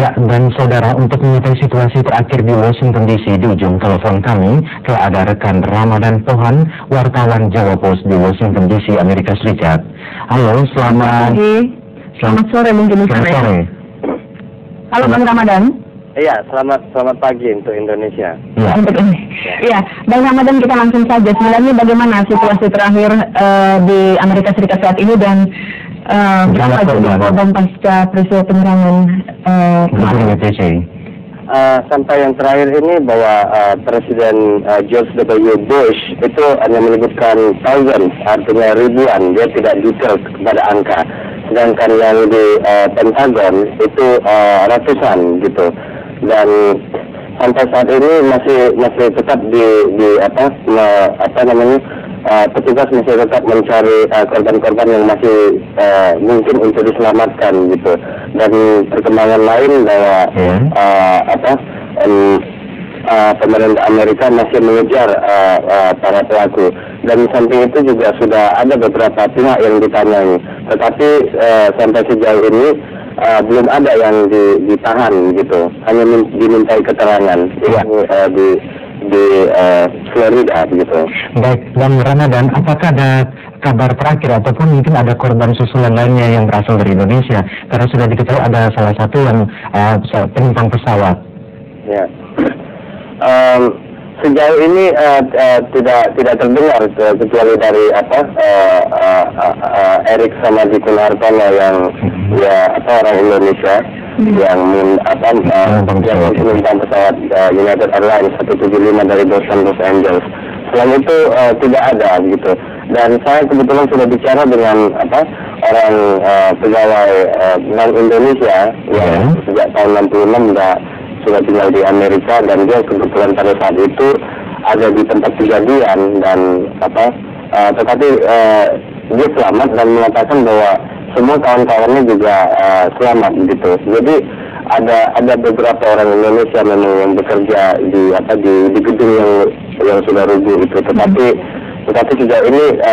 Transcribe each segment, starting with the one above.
Ya, dan saudara, untuk mengetahui situasi terakhir di Washington DC, di ujung telepon kami telah ada rekan Ramadan Pohan, wartawan Jawa Post di Washington DC, Amerika Serikat. Halo, selamat sore mungkin. Selamat sore. Halo Bang Ramadan. Iya, selamat pagi untuk Indonesia. Ya. Untuk ini. Iya, Bang Ramadan, kita langsung saja. Sebenarnya bagaimana situasi terakhir di Amerika Serikat saat ini dan berapa jumlah korban pasca peristiwa penyerangan kemarin? Sampai yang terakhir ini bahwa Presiden George W. Bush itu hanya menyebutkan thousands, artinya ribuan, dia tidak detail kepada angka. Sedangkan yang di Pentagon itu ratusan gitu. Dan sampai saat ini masih tetap petugas masih tetap mencari korban-korban yang masih mungkin untuk diselamatkan gitu. Dan perkembangan lain bahwa pemerintah Amerika masih mengejar para pelaku. Dan samping itu juga sudah ada beberapa pihak yang ditanyai, tetapi sampai sejauh ini belum ada yang ditahan gitu, hanya dimintai keterangan di Florida gitu. Baik, Bang Ramadan, apakah ada kabar terakhir ataupun mungkin ada korban susulan lainnya yang berasal dari Indonesia? Karena sudah diketahui ada salah satu yang penumpang pesawat. Ya. Sejauh ini tidak terdengar kecuali dari Erik sama Dikun Hartono yang orang Indonesia yang penumpang pesawat United Airlines 175 dari Boston Los Angeles. Selain itu tidak ada gitu. Dan saya kebetulan sudah bicara dengan orang pegawai Bank Indonesia yang sejak tahun 66 sudah tinggal di Amerika, dan dia kebetulan pada saat itu ada di tempat kejadian dan tetapi dia selamat dan mengatakan bahwa semua kawan-kawannya juga selamat gitu. Jadi ada beberapa orang Indonesia memang yang bekerja di gedung yang sudah rubuh itu, tetapi sejauh ini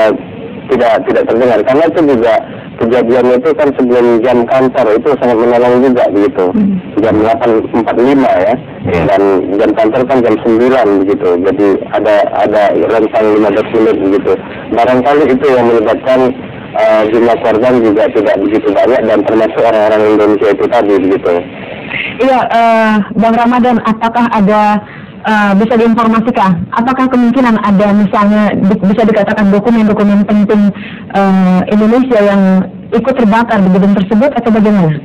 tidak terdengar, karena itu juga kejadian itu kan sebelum jam kantor, itu sangat menolong juga begitu. Jam 8.45 ya, dan jam kantor kan jam 9 begitu. Jadi ada rentang 15 menit begitu. Barangkali itu yang menyebabkan jumlah korban juga tidak begitu banyak, dan termasuk orang-orang Indonesia itu tadi begitu. Iya, Bang Ramadan, apakah ada bisa diinformasikan, apakah kemungkinan ada misalnya bisa dikatakan dokumen-dokumen penting Indonesia yang ikut terbakar di gedung tersebut atau bagaimana?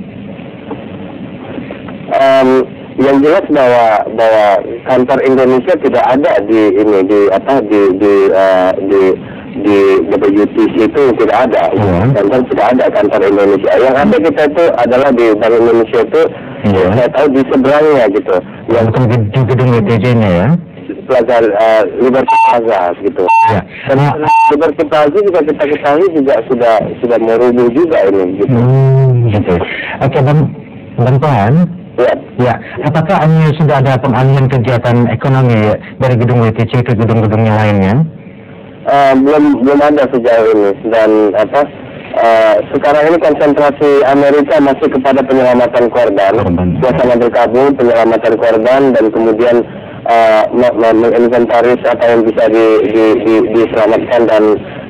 Yang jelas bahwa kantor Indonesia tidak ada di WTC itu tidak ada. Kantor tidak ada kantor Indonesia. Yang ada kita itu adalah di Bank Indonesia itu. Saya tahu di seberangnya gitu. Yang di gedung WTC-nya ya? Plaza Liberty Plaza gitu. Ya. Dan Liberty Plaza juga kita ketahui juga sudah merubuh juga ini gitu. Gitu. Oke, Bang Pohan. Ya. Apakah ini sudah ada pengalihan kegiatan ekonomi dari gedung WTC ke gedung-gedung yang lainnya? Belum ada sejauh ini, dan sekarang ini konsentrasi Amerika masih kepada penyelamatan korban. Suasana berkabung, penyelamatan korban, dan kemudian menginventaris apa yang bisa diselamatkan, dan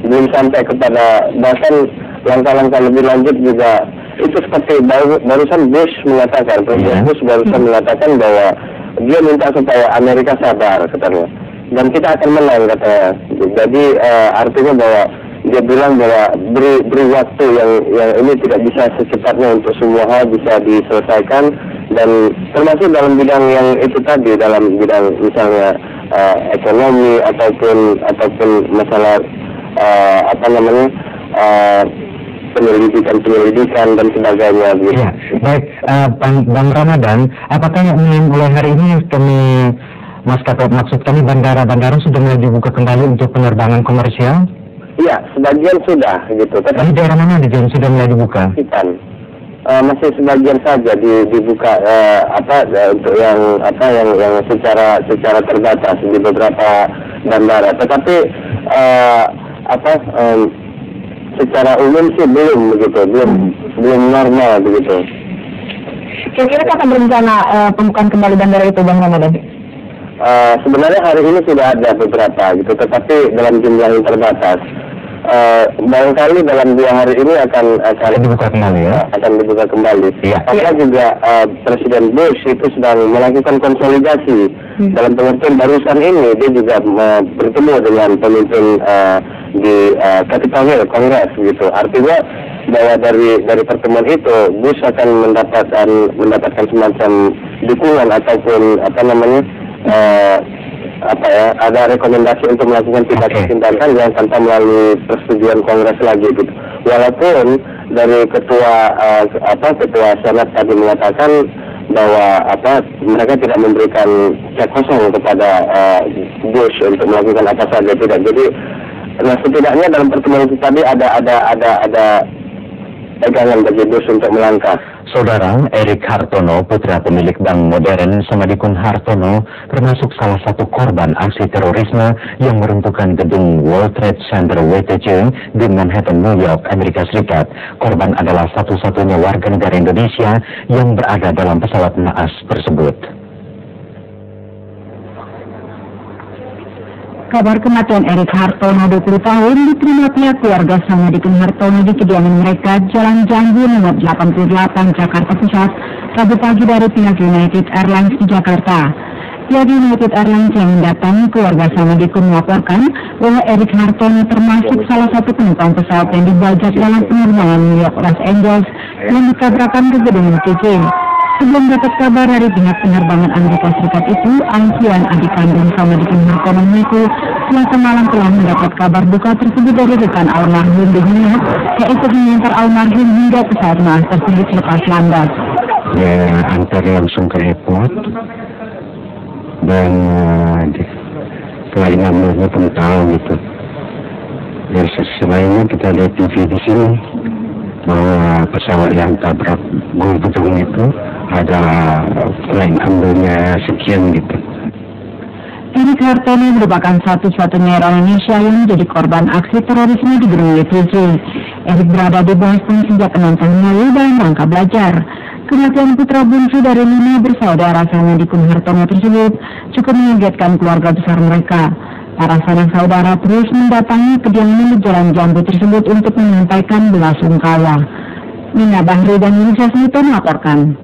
belum sampai kepada bahkan langkah-langkah lebih lanjut juga. Itu seperti barusan Bush mengatakan, Presiden Bush barusan mengatakan bahwa dia minta supaya Amerika sabar katanya, dan kita akan menang katanya. Jadi artinya bahwa dia bilang bahwa beri waktu yang ini tidak bisa secepatnya untuk semua hal bisa diselesaikan, dan termasuk dalam bidang yang itu tadi, dalam bidang misalnya ekonomi ataupun masalah penyelidikan dan sebagainya. Gitu. Ya, baik, Bang Ramadan, apakah mulai hari ini maksud kami bandara-bandara sudah mulai dibuka kembali untuk penerbangan komersial? Iya, sebagian sudah gitu. Tapi daerah mana di Jam sudah mulai dibuka? Masih sebagian saja dibuka untuk yang secara terbatas di beberapa bandara. Tetapi secara umum sih belum begitu, belum normal begitu. Kira-kira kapan berencana pembukaan kembali bandara itu, Bang Ramadan? Sebenarnya hari ini sudah ada beberapa gitu, tetapi dalam jumlah yang terbatas. Barangkali dalam 2 hari ini akan dibuka kembali ya? Akan dibuka kembali. Iya. Karena juga Presiden Bush itu sedang melakukan konsolidasi. Dalam pengertian barusan ini dia juga bertemu dengan pemimpin di Capitol Hill, Kongres gitu. Artinya bahwa dari pertemuan itu Bush akan mendapatkan semacam dukungan ataupun ada rekomendasi untuk melakukan tindakan yang tanpa melalui persetujuan Kongres lagi gitu. Walaupun dari ketua Senat tadi mengatakan bahwa mereka tidak memberikan cek kosong kepada Bush untuk melakukan apa saja, tidak. Jadi setidaknya dalam pertemuan itu tadi ada pegangan bagi Bush untuk melangkah. Saudara Erik Hartono, putra pemilik Bank Modern Samadikun Hartono, termasuk salah satu korban aksi terorisme yang meruntuhkan gedung World Trade Center WTC di Manhattan, New York, Amerika Serikat. Korban adalah satu-satunya warga negara Indonesia yang berada dalam pesawat naas tersebut. Kabar kematian Erik Hartono 20 tahun diterima pihak keluarga Samadikun Hartono di kediaman mereka Jalan Jambu nomor 88 Jakarta Pusat Rabu pagi dari pihak United Airlines di Jakarta. Pihak United Airlines yang mendatangi keluarga Samadikun melaporkan bahwa Erik Hartono termasuk salah satu penumpang pesawat yang dibajak dalam penerbangan New York Los Angeles yang ditabrakan ke gedung WTC. Sebelum dapat kabar dari pihak penerbangan Amerika Serikat itu, Alfian, adik kandung Samadikun Hartono mengaku Selasa malam telah mendapat kabar duka tersebut dari rekan almarhum di New York, yaitu mengantar almarhum hingga pesawat naas tersebut lepas landas. Ya, antar langsung ke airport dan selain namanya pun tahu gitu. Ya, selainnya kita lihat TV di sini bahwa pesawat yang tabrak gedung itu ada flight number-nya sekian gitu. Erik Hartono merupakan satu-satunya orang Indonesia yang menjadi korban aksi terorisme di gedung WTC. Erik berada di Boston sejak 6 tahun lalu dalam rangka belajar. Kematian putra bungsu dari 5 bersaudara Samadikun Hartono tersebut cukup mengagetkan keluarga besar mereka. Para sanak saudara terus mendatangi kediaman di Jalan Jambu tersebut untuk menyampaikan belasungkawa. Nina Bahri dan Yunus Smito melaporkan.